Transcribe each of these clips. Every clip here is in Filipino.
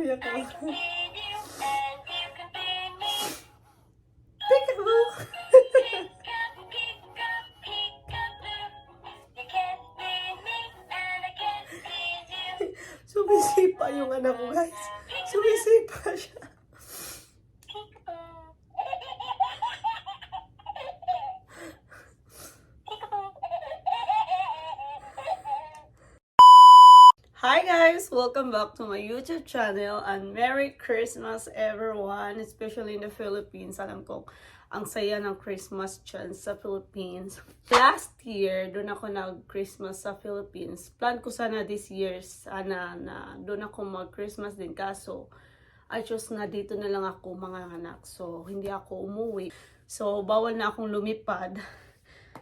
Umiyak ako. Peekaboo! Sumisipa yung anak ko, guys. Sumisipa siya. Hi guys! Welcome back to my YouTube channel and Merry Christmas everyone, especially in the Philippines. Alam ko, ang saya ng Christmas dyan sa Philippines. Last year, doon ako nag-Christmas sa Philippines. Plan ko sana this year, sana na doon ako mag-Christmas din. Kaso, I chose na dito na lang ako mga anak. So, hindi ako umuwi. So, bawal na akong lumipad.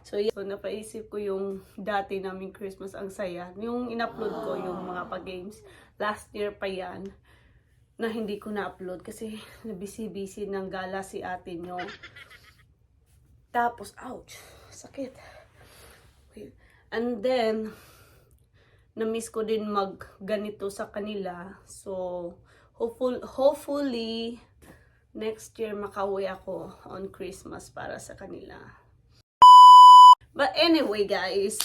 So, yeah. So, napaisip ko yung dati naming Christmas, ang saya. Yung in-upload ko, yung mga pa-games. Last year pa yan, na hindi ko na-upload kasi busy-busy ng gala si ate nyo. Tapos, ouch, sakit. And then, na-miss ko din mag-ganito sa kanila. So, hopefully, next year makauwi ako on Christmas para sa kanila. But anyway guys,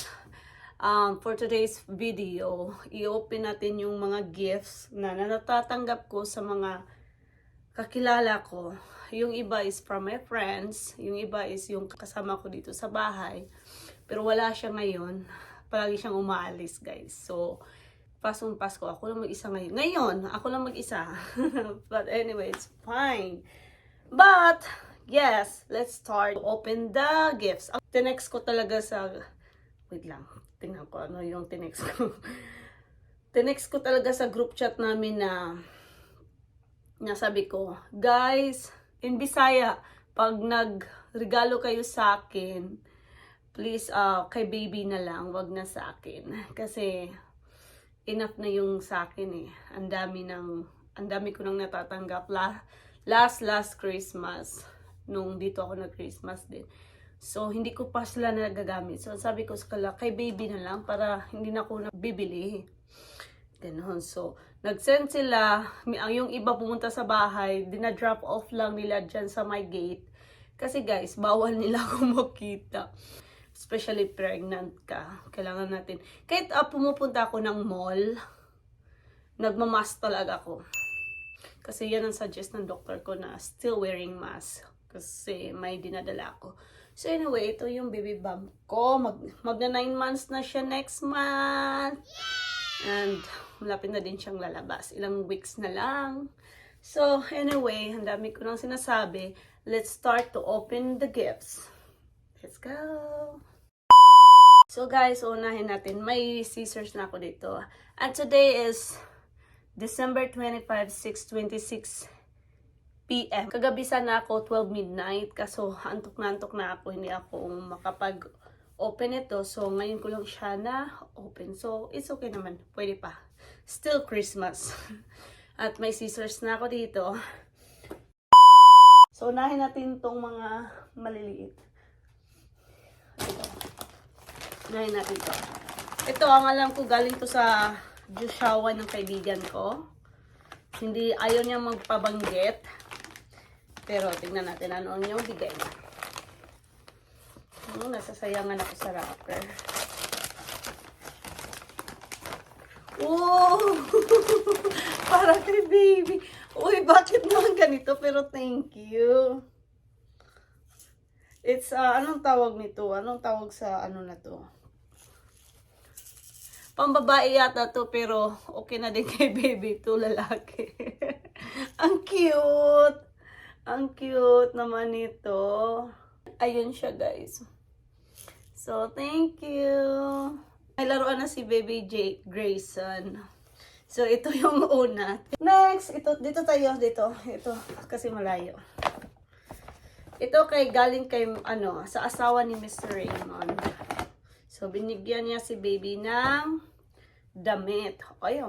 for today's video, i-open natin yung mga gifts na natatanggap ko sa mga kakilala ko. Yung iba is from my friends, yung iba is yung kasama ko dito sa bahay. Pero wala siya ngayon, palagi siyang umaalis guys. So, pasong Pasko, ako lang mag-isa ngayon. Ngayon, ako lang mag-isa. But anyway, it's fine. But, yes, let's start. Open the gifts. Tinext ko talaga sa... Wait lang. Tingnan ko ano yung tinext ko. Tinext ko talaga sa group chat namin na sabi ko, guys, in Bisaya, pag nagregalo kayo sa akin, please, kay baby na lang, wag na sa akin. Kasi, enough na yung sa akin eh. Ang dami ko nang natatanggap last Christmas. Nung dito ako nag-Christmas din. So, hindi ko pa sila nagagamit. So, sabi ko sa kala, kay baby na lang para hindi na ako nabibili. Ganon. So, nag-send sila. Yung iba pumunta sa bahay, dinadrop off lang nila dyan sa my gate. Kasi guys, bawal nila akong makita. Especially pregnant ka. Kailangan natin. Kahit pumupunta ako ng mall, nagmamask talaga ako. Kasi yan ang suggest ng doctor ko na still wearing mask. Kasi may dinadala ako. So anyway, ito yung baby bump ko. Magna 9 months na siya next month. And malapit na din siyang lalabas. Ilang weeks na lang. So anyway, ang dami ko nang sinasabi. Let's start to open the gifts. Let's go! So guys, unahin natin. May scissors na ako dito. And today is December 25, 6:26 PM. Kagabi sana ako 12 midnight. Kaso antok na ako. Hindi ako makapag-open ito. So ngayon ko lang siya na-open. So it's okay naman. Pwede pa. Still Christmas. At may scissors na ako dito. So unahin natin tong mga maliliit. Ito. Unahin natin ito. Ito ang alam ko galing to sa Joshua ng kaibigan ko. Hindi, ayaw niya magpabanggit. Pero tingnan natin ano yung bigay niya. Nasasayangan ako sa wrapper. Oh! Para kay baby. Uy, bakit naman ganito? Pero thank you. It's, anong tawag nito? Anong tawag sa ano na to? Pambabae yata to, pero okay na din kay baby to, lalaki. Ang cute! Ang cute naman nito. Ayun siya, guys. So, thank you. May laruan na si baby Jake Grayson. So, ito yung una. Next, dito tayo, dito. Ito, kasi malayo. Ito galing kay, sa asawa ni Mr. Raymond. So, binigyan niya si baby ng damit. Ay.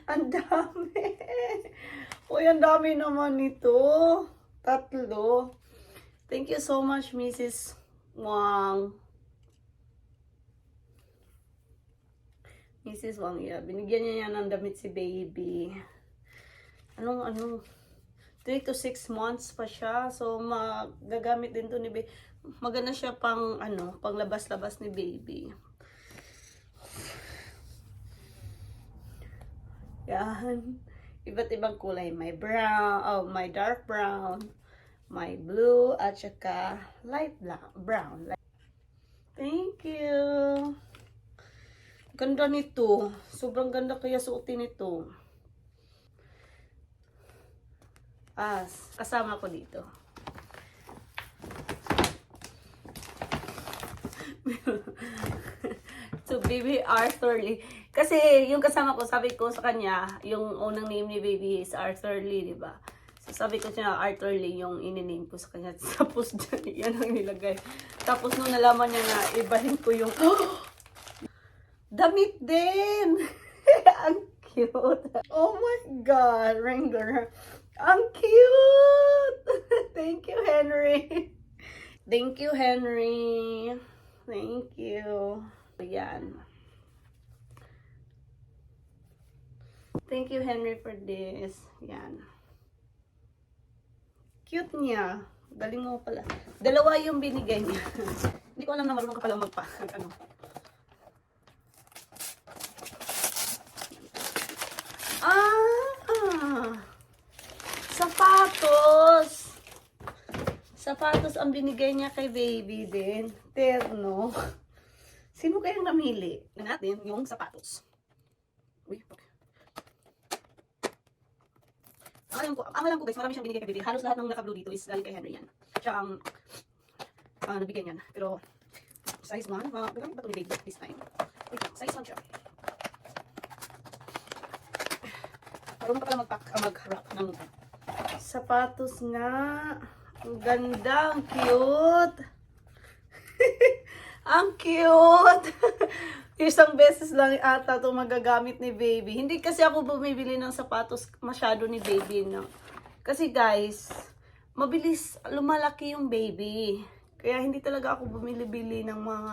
Ang dami. Uy, ang dami naman nito. 3. Thank you so much, Mrs. Wang. Mrs. Wang, yeah. Binigyan niya ng damit si baby. Anong 3 to 6 months pa siya. So, magagamit din to ni baby. Maganda siya pang, pang labas-labas ni baby. Yan. Iba't ibang kulay. May brown, may dark brown, may blue, at saka light brown. Thank you. Ganda nito. Sobrang ganda kaya suotin ito. Kasama ko dito. So, baby Arthur Lee. Kasi, yung kasama ko, sabi ko sa kanya, yung unang name ni baby is Arthur Lee, di ba? So, sabi ko siya, Arthur Lee, yung in-name ko sa kanya. Tapos, yan ang nilagay. Tapos, nung nalaman niya na, ibahin ko yung, damit din! Ang cute! Oh my God! Wrangler! Ang cute! Thank you, Henry! Thank you, Henry! Thank you! Ayan. Thank you, Henry, for this. Yan. Cute niya. Galing mo pala. Dalawa yung binigay niya. Hindi ko alam na marunong ka pala Sapatos! Sapatos ang binigay niya kay baby din. Terno. Sino kayang namili na natin yung sapatos? Uy, okay. Ang alam ko guys, marami siyang binigay kay baby. Halos lahat ng naka-blue dito is galing kay Henry yan. Siya ang nabigyan yan. Pero, size 1. Gagamit ba ito ni baby this time? Wait lang, size 1 siya. Marunong ka pala mag-wrap ng sapatos nga. Ang ganda, ang cute. Ang cute! Isang beses lang ata ito magagamit ni baby. Hindi kasi ako bumibili ng sapatos masyado ni baby, no? Kasi guys, mabilis lumalaki yung baby. Kaya hindi talaga ako bumili-bili ng mga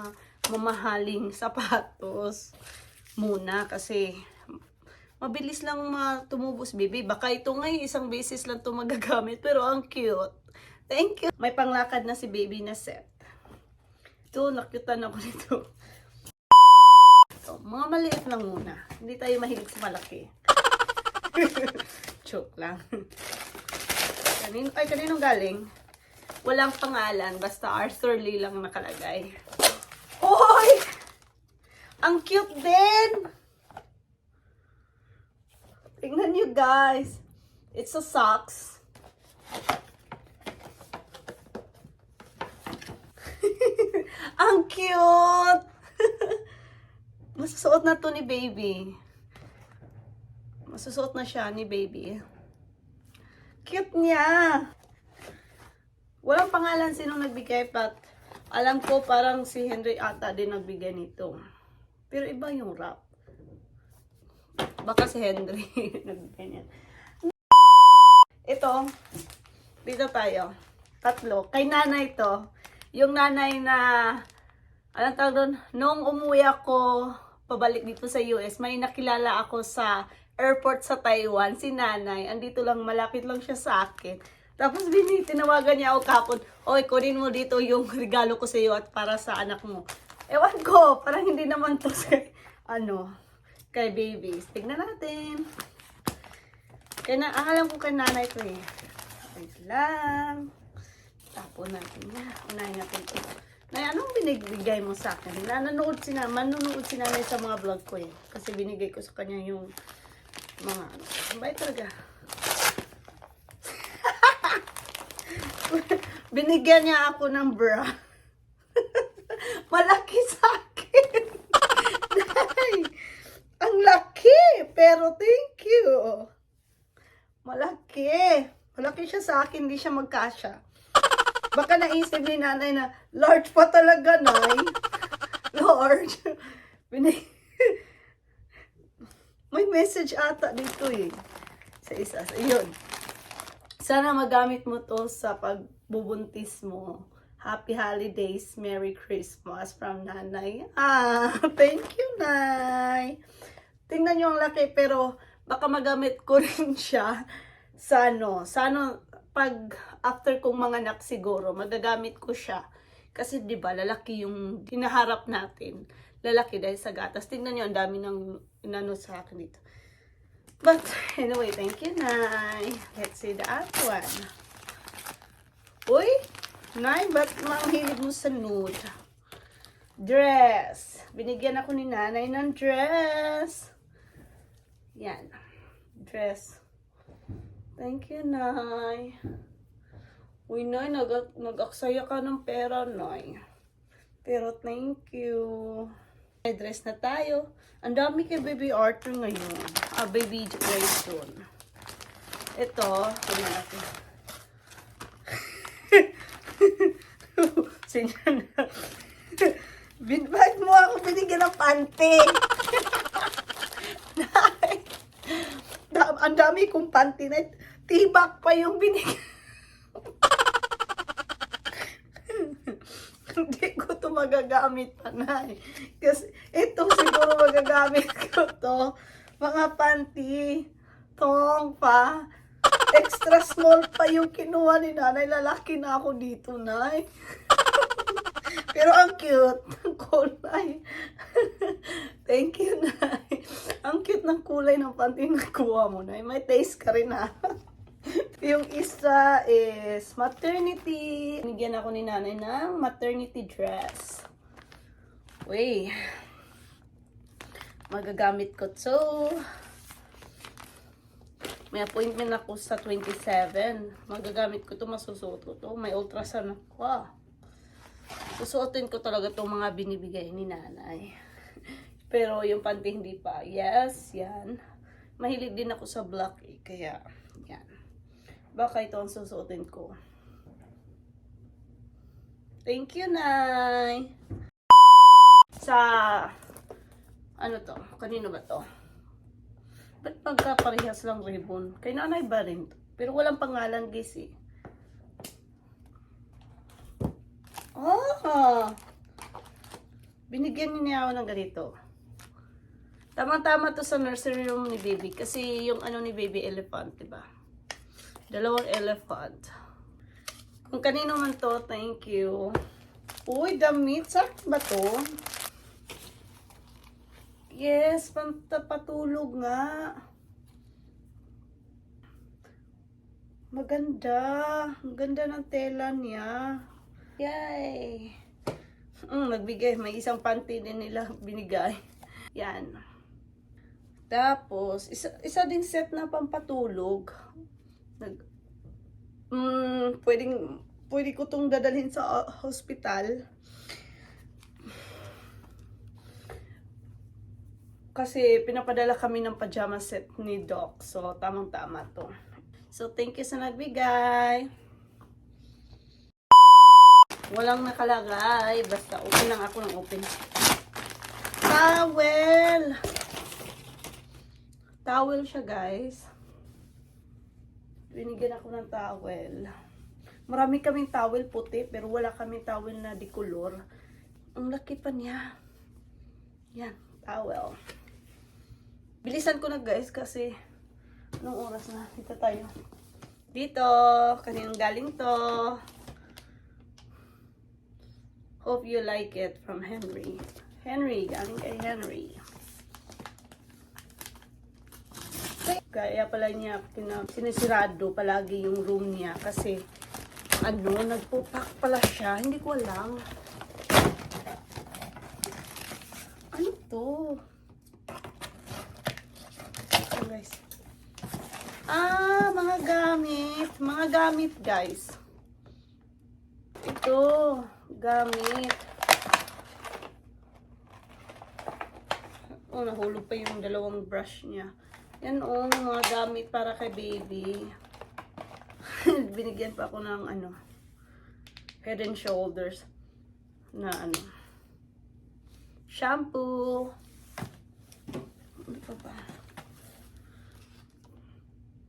mamahaling sapatos muna. Kasi mabilis lang tumubos baby. Baka ito ngayon isang beses lang ito magagamit. Pero ang cute. Thank you! May panglakad na si baby na set. Ito, nakyutan ako nito. So, mga maliit lang muna. Hindi tayo mahilig sa malaki. Joke lang. Kaninong galing? Walang pangalan. Basta Arthur Lee lang nakalagay. Oy! Ang cute din! Tingnan nyo guys. It's a socks. Ang cute! Masusuot na to ni baby. Masusuot na siya ni baby. Cute niya! Walang pangalan sinong nagbigay, but alam ko parang si Henry ata din nagbigay nito. Pero iba yung wrap. Baka si Henry nagbigay niya. Ito, dito tayo. 3. Kay nanay to. Yung nanay na, anong tawag doon? Nung umuwi ako, pabalik dito sa US, may nakilala ako sa airport sa Taiwan, si nanay. Andito lang, malapit lang siya sa akin. Tapos tinawagan niya ako kapon, oy, kunin mo dito yung regalo ko sa iyo at para sa anak mo. Ewan ko, parang hindi naman to sa, kay babies. Tignan natin. Alam ko kay nanay to eh. Wait lang. Tapon natin na. Unahin natin ito. Nay, anong binigay mo sa akin? Manunood si nanay sa mga vlog ko eh. Kasi binigay ko sa kanya yung mga Bait talaga. Binigyan niya ako ng bra. Malaki sa akin. Nay, ang laki. Pero thank you. Malaki. Malaki siya sa akin. Hindi siya magkasya. Baka naisip ni nanay na, large pa talaga, nay. Large. May message ata dito eh. Sa isa. Yun. Sana magamit mo to sa pagbubuntis mo. Happy holidays. Merry Christmas from nanay. Thank you, nay. Tingnan nyo ang laki, pero baka magamit ko rin siya sa pag after kong manganak siguro, magagamit ko siya. Kasi 'di ba lalaki yung hinaharap natin. Lalaki dahil sa gatas. Tingnan niyo ang dami ng inano sa akin dito. But anyway, thank you, Nay. Let's see the other one. Uy, Nay, ba't manghilig mo sa nude? Dress. Binigyan ako ni Nanay ng dress. Yan. Dress. Thank you, Nay. Uy, Nay, nag-aksaya ka ng pera, Nay. Pero thank you. May dress na tayo. Ang dami kay Baby Arthur ngayon. Baby Grayson. Ito, ito natin. Sinyan na. Bakit mo ako binigyan ng panty? Ang dami kong panty na tibak pa yung binigyan. Hindi ko to magagamit pa, Nay. Kasi ito siguro magagamit ko to. Mga panty. Tong pa. Extra small pa yung kinuha ni Nanay. Lalaki na ako dito, Nay. Pero ang cute ng kulay. Thank you, Nay. Ang cute ng kulay ng panty na kuha mo, Nay. May taste ka rin, ha. Yung isa is maternity. Binigyan ako ni Nanay ng maternity dress. Uy. Magagamit ko to. May appointment ako sa 27. Magagamit ko to, masusuot ko to. May ultrasound ako. Susuotin ko talaga itong mga binibigay ni Nanay. Pero yung panty hindi pa. Yes, yan. Mahilig din ako sa black eh. Kaya, yan. Baka ito ang susuotin ko. Thank you, Nay. Sa, ano to? Kanino ba to? Ba't pagkaparehas lang ribbon? Kay Nanay ba rin to? Pero walang pangalan, guys eh. Binigyan niya ako ng ganito. Tama-tama to sa nursery room ni Baby. Kasi yung ano ni Baby elephant, diba? Dalawang elephant. Kung kanino man to, thank you. Uy, damit. Saan ba to? Yes, patulog nga. Maganda. Ang ganda ng tela niya. Yay! Nagbigay. May isang panty din nila binigay. Yan. Tapos, isa ding set na pampatulog. Pwede ko itong dadalhin sa hospital. Kasi pinapadala kami ng pajama set ni Doc. So, tamang-tama to. So, thank you sa nagbigay. Walang nakalagay. Basta open lang ako ng open. Towel! Towel siya, guys. Binigyan ako ng towel. Marami kaming towel puti, pero wala kaming towel na di color. Ang laki pa niya. Yan, towel. Bilisan ko na, guys, kasi anong oras na? Dito tayo. Dito. Kaninong galing to? Hope you like it from Henry. Henry, galing kay Henry. Kaya pala niya sinisirado palagi yung room niya kasi nagpupak pala siya. Hindi ko alam. Ano to? Ito, guys. Mga gamit. Mga gamit, guys. Ito. Gamit. Nahulog pa yung dalawang brush niya. Yan mga gamit para kay Baby. Binigyan pa ako ng Head and Shoulders na shampoo. Ano pa ba?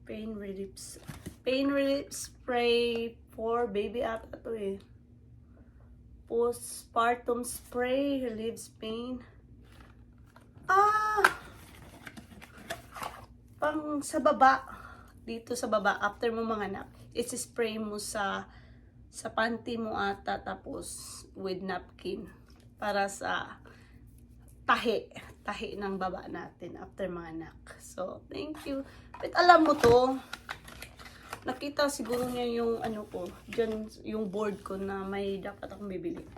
Pain relief spray for baby ata to eh. Postpartum spray relieves pain. pang sa baba, dito sa baba, after mo manganak, isi-spray mo sa panty mo ata, tapos with napkin para sa tahi ng baba natin after manganak. So, thank you. But alam mo to, nakita siguro niya yung ano ko, dyan yung board ko na may dapat akong bibili.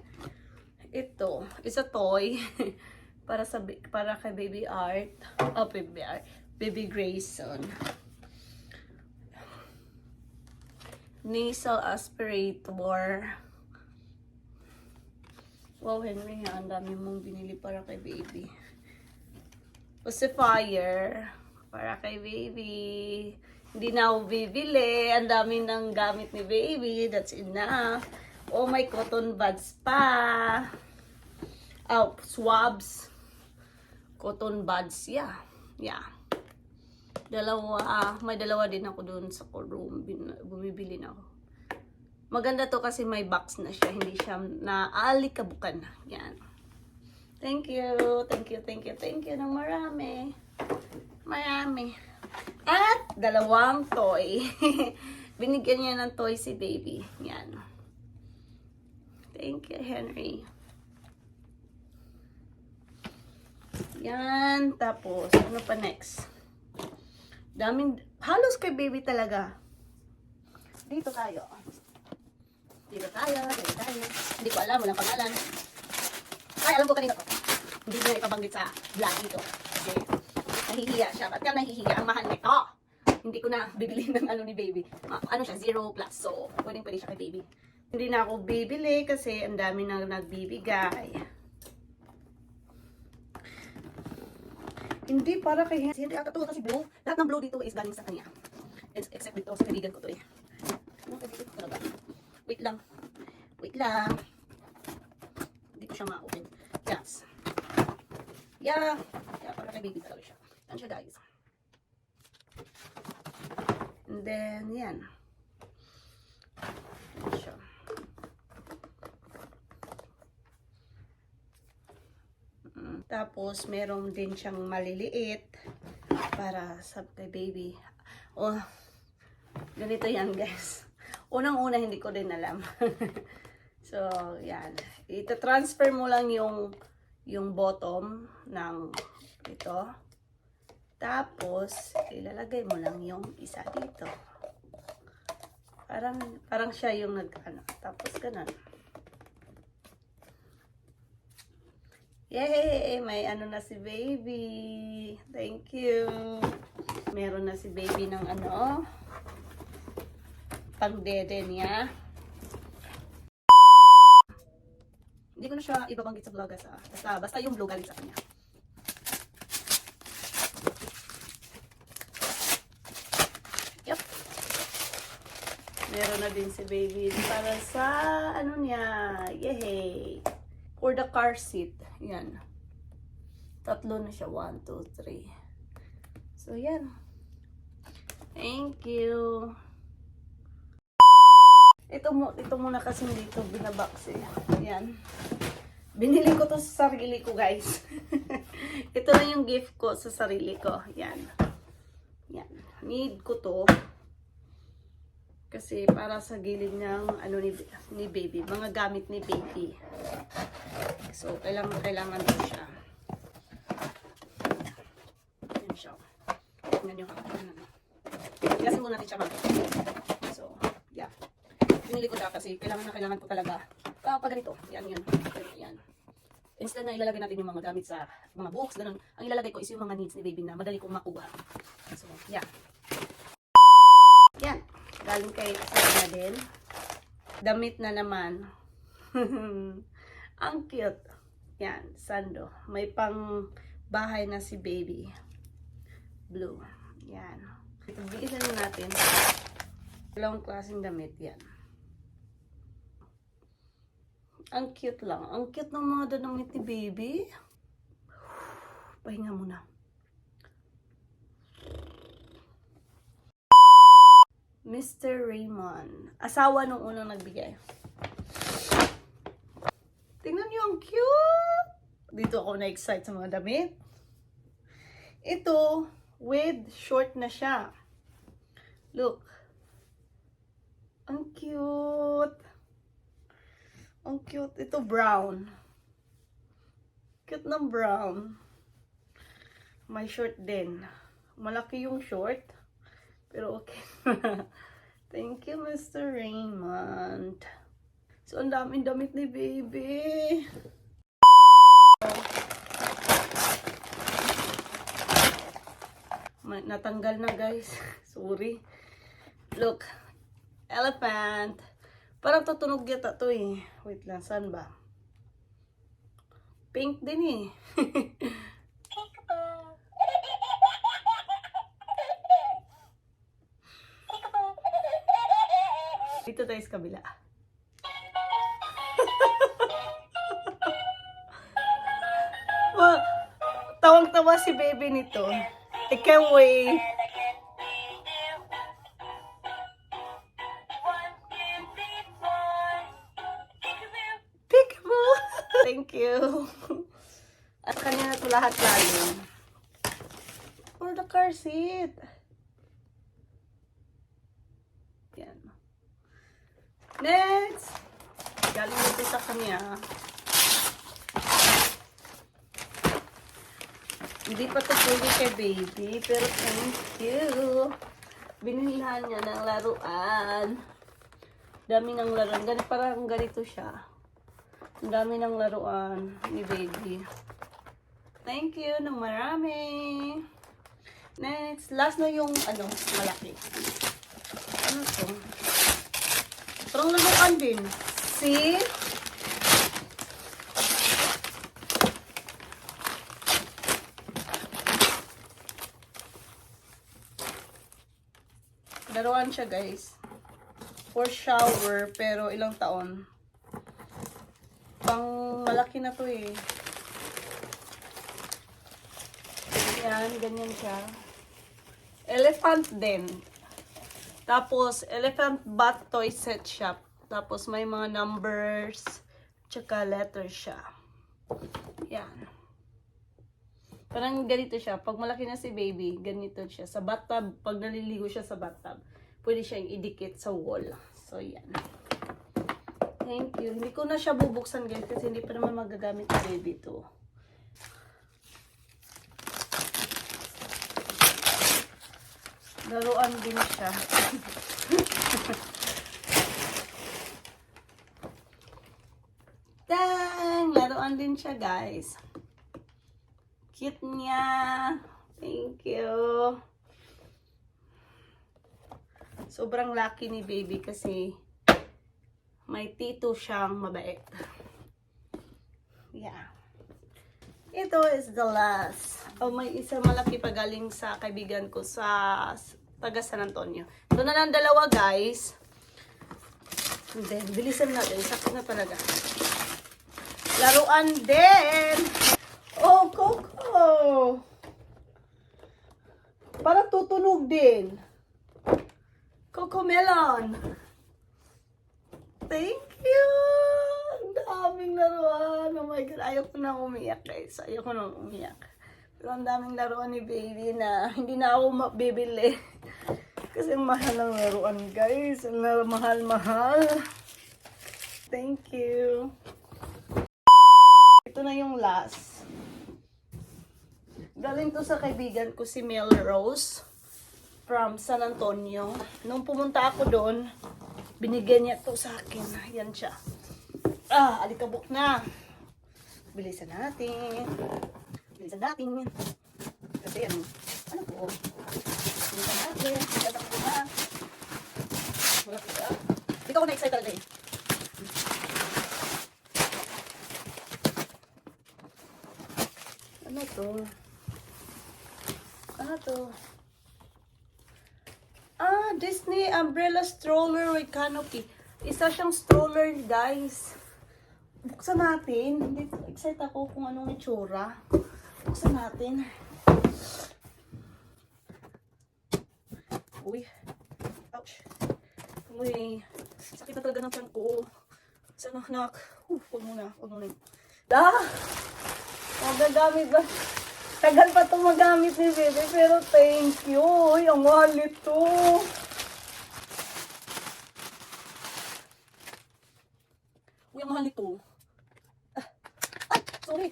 Ito is a toy para kay Baby Art, Baby Grayson. Nasal aspirator. Wow, Henry, ang dami mong binili para kay baby. Pacifier para kay baby. Hindi na ako bibili. Ang dami ng gamit ni baby. That's enough. Oh, may cotton buds pa. Oh, swabs. Cotton buds. Yeah. May dalawa din ako doon sa room. Bumibili na ako. Maganda to kasi may box na siya. Hindi siya naalikabukan. Yan. Thank you ng marami. At dalawang toy. Binigyan niya ng toy si baby. Yan. Thank you, Henry. Yan. Tapos, ano pa next? Halos kay baby talaga. Dito tayo. Hindi ko alam, walang pangalan. Ay, alam ko kanina to. Hindi niya ipabanggit sa vlog dito. Okay. Nahihiya siya. Ba't ka nahihiya? Ang mahal nito. Hindi ko na bibili ng ano ni baby. Ano siya, 0+. So, pwede siya kay baby. Hindi na ako bibili kasi ang dami na nagbibigay. Hindi para kay Henry. Ito kasi blue. Lahat ng blue dito is galing sa kanya. Except dito sa kaibigan ko to eh. Ano kaibigan ko talaga? Wait lang. Hindi ko siya ma-open. Yes. Yeah, para kay baby talaga siya. Yan siya, guys. And then, yan. Yan siya. Tapos, meron din siyang maliliit para sa kay baby. Oh, ganito yan, guys. Unang-una, hindi ko din alam. So, yan. Ita-transfer mo lang yung bottom ng ito. Tapos, ilalagay mo lang yung isa dito. Parang siya yung tapos ganun. Yay! May ano na si baby. Thank you. Meron na si baby ng pang-dede niya. Hindi ko na siya ibabanggit sa vlog basta yung blue galing sa kanya. Yep. Meron na din si baby para sa niya. Yay! For the car seat. Yan. 3 na siya. 1, 2, 3. So, yan. Thank you. Ito muna kasi dito binabox eh. Yan. Binili ko to sa sarili ko, guys. Ito na yung gift ko sa sarili ko. Yan. Need ko to. Kasi para sa gilid ng ni baby. Mga gamit ni baby. So, kailangan din siya. Yan siya. Tingnan nyo kakatanan. Kasi muna natin siya mag. So, yeah. Binili ko siya kasi kailangan ko talaga. Pag ganito. Yan. Instead na ilalagay natin yung mga gamit sa mga books, ganun. Ang ilalagay ko is yung mga needs ni baby na madali kong makuha. So, yeah. Yan. Galing kay asawa din. Damit na naman. Ang cute. Yan. Sando. May pang bahay na si baby. Blue. Yan. Ito, bigyan na natin. Dalawang klaseng damit. Yan. Ang cute lang. Ang cute ng mga damit ni baby. Pahinga muna. Mr. Raymond. Asawa nung unang nagbigay. Tingnan niyo, ang cute! Dito ako na-excite sa mga damit. Ito, with short na siya. Look. Ang cute. Ang cute. Ito brown. Cute ng brown. May short din. Malaki yung short. Pero okay. Thank you, Mr. Raymond. So, ang daming damit ni baby. Natanggal na, guys. Sorry. Look. Elephant. Parang tutunog yata to eh. Wait lang, saan ba? Pink din eh. Dito tayo sa kabila. Tawang-tawa si baby nito. I can't wait. Peekaboo! Thank you. At kanya na ito lahat lalo. For the car seat. Yan. Next! Galing ito sa kanya. Hindi pa ito pwede kay baby, pero thank you. Binilihan niya ng laruan. Dami ng laruan. Parang ganito siya. Ang dami ng laruan ni baby. Thank you ng marami. Next. Last na yung malaki. Ano to? Parang laruan din. See? Laruan siya, guys. For shower, pero ilang taon. Pang malaki na to eh. Yan, ganyan siya. Elephant din. Tapos, elephant bat toy set shop. Tapos, may mga numbers, tsaka letters siya. Yan. Parang ganito siya. Pag malaki na si baby, ganito siya. Sa bathtub, pag naliligo siya sa bathtub, pwede siyang idikit sa wall. So, yan. Thank you. Hindi ko na siya bubuksan, guys, kasi hindi pa naman magagamit ni baby to. Laruan din siya. Dang! Laruan din siya, guys. Cute niya. Thank you. Sobrang lucky ni baby kasi may tito siyang mabait. Yeah. Ito is the last. Oh, may isang malaki pa galing sa kaibigan ko sa taga San Antonio. Ito na lang dalawa, guys. And then, bilisan natin. Sakit na talaga. Laruan din. Oh, Coco. Parang tutunog din. Coco Melon. Thank you. Ang daming laruan. Oh my God. Ayaw ko na umiyak, guys. Ayaw ko na umiyak. Pero ang daming laruan ni baby na hindi na ako bibili. Kasi mahal ang laruan, guys. Ang mahal-mahal. Thank you. Ito na yung last. Galing to sa kaibigan ko si Melrose from San Antonio. Nung pumunta ako doon, binigyan niya to sa akin. Yan siya. Alikabok na. Bilisan natin. Bilisan natin. Kasi ano po? Bilisan natin. Bilisan ko na. Wala ko ba? Hindi ko na-excite talaga eh. Ano to? Ano to? Disney umbrella stroller with canopy. Isa siyang stroller, guys. Buksan natin. Hindi excited ako kung anong itsura. Buksan natin. Uy. Ouch. Uy. Sakit na talaga ng tiyan ko. Sana, anak. Huwag muna. Huwag muna. Magagamit ba? Tagal pa itong magamit ni Bebe, pero thank you. Uy, ang mahal ito. Uy, ang mahal ito. Ay, sorry.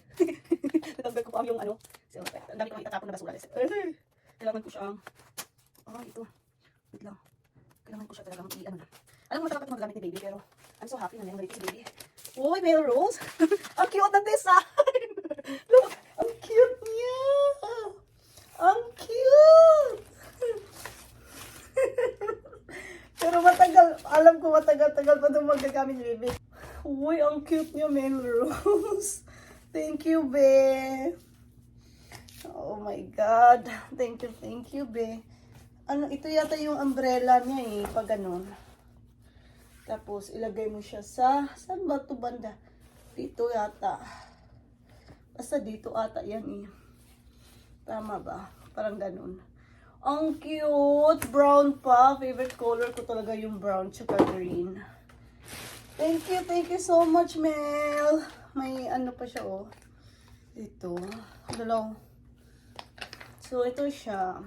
Natanggal ko pa yung ano. So, ang dami ko itatapon na basura. Kailangan ko siyang, ito. Wait lang. Kailangan ko siya talagang i-ano na. Alam mo, matagal pa magamit ni Baby, pero I'm so happy na meron ganito si Baby. Uy, may rose. Ang cute ng design. Look, ang cute niya. Ang cute. Pero matagal, alam ko matagal-tagal pa itong magagamit ni Baby. Uy, ang cute niya, Melrose. Thank you, be. Oh my God. Thank you, be. Ano, ito yata yung umbrella niya eh, pag ganun. Tapos, ilagay mo siya sa, saan ba ito banda? Dito yata. Basta dito ata yan eh. Tama ba? Parang ganun. Ang cute! Brown pa. Favorite color ko talaga yung brown tsaka green. Thank you so much, Mel. May ano pa siya, oh. Dito. Dalaw. So, ito siya.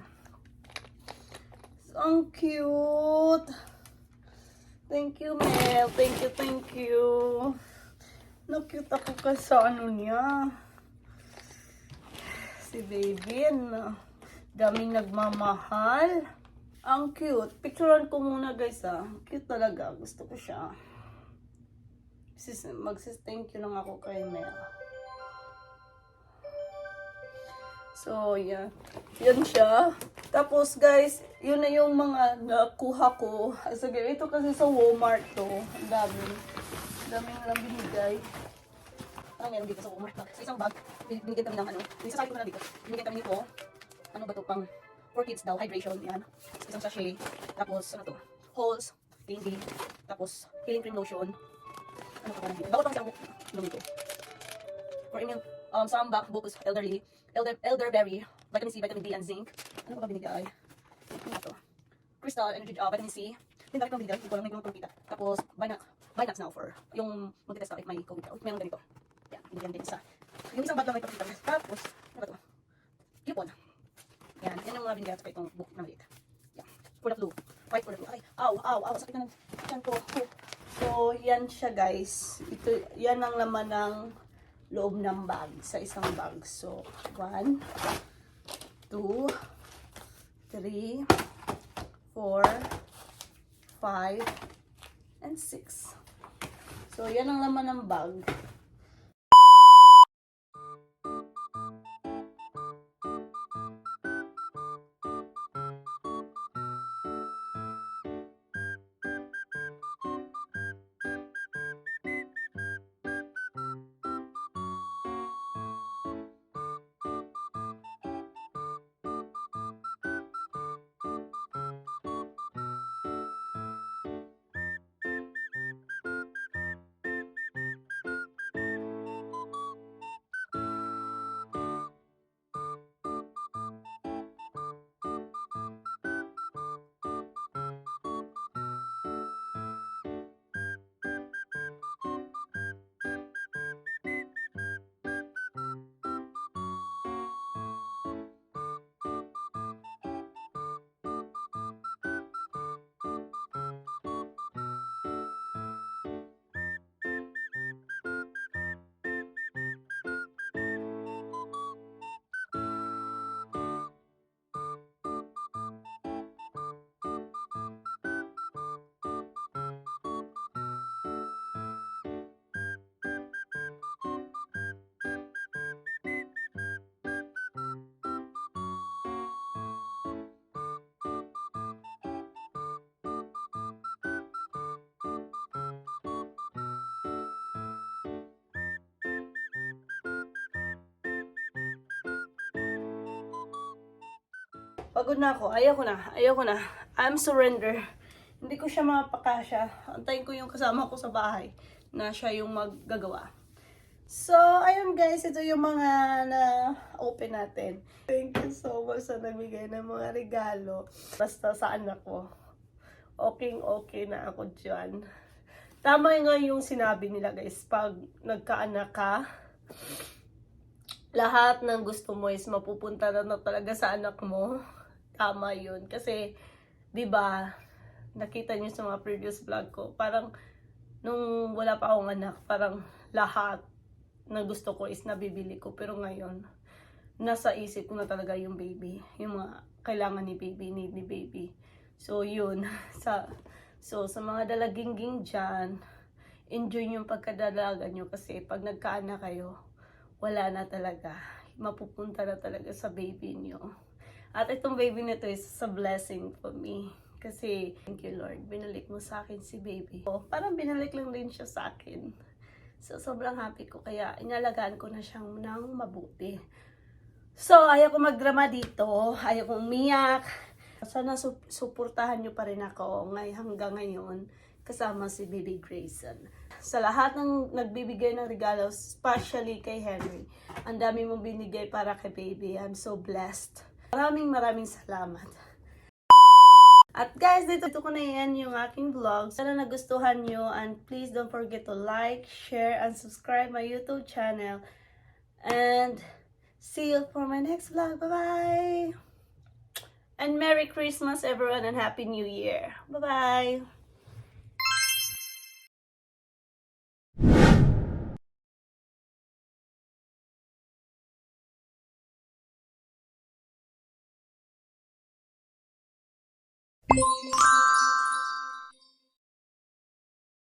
Ang cute. Thank you, Mel. Thank you. Na-cute ako ka sa ano niya. Si Baby, daming nagmamahal. Ang cute. Picturean ko muna, guys, ah. Cute talaga. Gusto ko siya. Magsis-thank you lang ako kay Mel. So, yan. Yan siya. Tapos, guys, yun na yung mga nakuha ko. Sige, ito kasi sa Walmart to. Ang daming lang binigay. Ano meron dito sa Walmart na? Sa isang bag, binigyan kami ng ano. Isasali ko na dito. Binigyan kami nito. Ano ba to? Pang 4 kids daw. Hydration. Yan. Isang sachet. Tapos, ano to? Halls. Candy. Tapos, healing cream lotion. Ano pa dito? Bawal pang isang dito. For immune, some back books, elderberry, vitamin C, vitamin D, and zinc. Ano pa ba binigay? Ano to? Crystal, energy, vitamin C. Hindi dami kong binigay. Hindi ko lang may gulong pita. Tapos, Binax now for yung magtitest ka if may COVID ka. Mayroon ganito. Yan, binigyan din isa. Yung isang bag lang may papita. Tapos, ano ba to? Coupon. Yan, yan yung mga binigay at itong book na maliit. Yan, for the flu. Fight for the flu. Ay, aw, sakit na ng tiyan ko. So, yan siya, guys. Ito, yan ang laman ng loob ng bag, sa isang bag. So, 1, 2, 3, 4, 5, and 6. So, yan ang laman ng bag. Pagod na ako. Ayoko na. I'm surrender. Hindi ko siya mapakasya. Antayin ko yung kasama ko sa bahay na siya yung maggagawa. So, ayun guys. Ito yung mga na-open natin. Thank you so much sa namigay ng mga regalo. Basta sa anak ko. Okay na ako dyan. Tama nga yung sinabi nila guys. Pag nagkaanak ka, lahat ng gusto mo is mapupunta na talaga sa anak mo. Tama yun. Kasi, di ba, nakita niyo sa mga previous vlog ko, parang, nung wala pa akong anak, parang lahat na gusto ko is nabibili ko. Pero ngayon, nasa isip ko na talaga yung baby. Yung mga kailangan ni baby, need ni baby. So, yun. Sa mga dalagingging dyan, enjoy yung pagkadalaga nyo kasi pag nagkaanak kayo, wala na talaga. Mapupunta na talaga sa baby nyo. At itong baby nito is a blessing for me. Kasi, thank you Lord, binalik mo sa akin si baby. So, parang binalik lang din siya sa akin. So, sobrang happy ko. Kaya, inalagaan ko na siyang nang mabuti. So, ayaw ko magdrama dito. Ayaw ko umiyak. Sana suportahan nyo pa rin ako hanggang ngayon kasama si Baby Grayson. Sa lahat ng nagbibigay ng regalo, especially kay Henry, ang dami mong binigay para kay baby. I'm so blessed. Maraming salamat. At guys, dito ko na yan yung aking vlog. Sana nagustuhan nyo and please don't forget to like, share, and subscribe my YouTube channel. And see you for my next vlog. Bye-bye! And Merry Christmas everyone and Happy New Year. Bye-bye!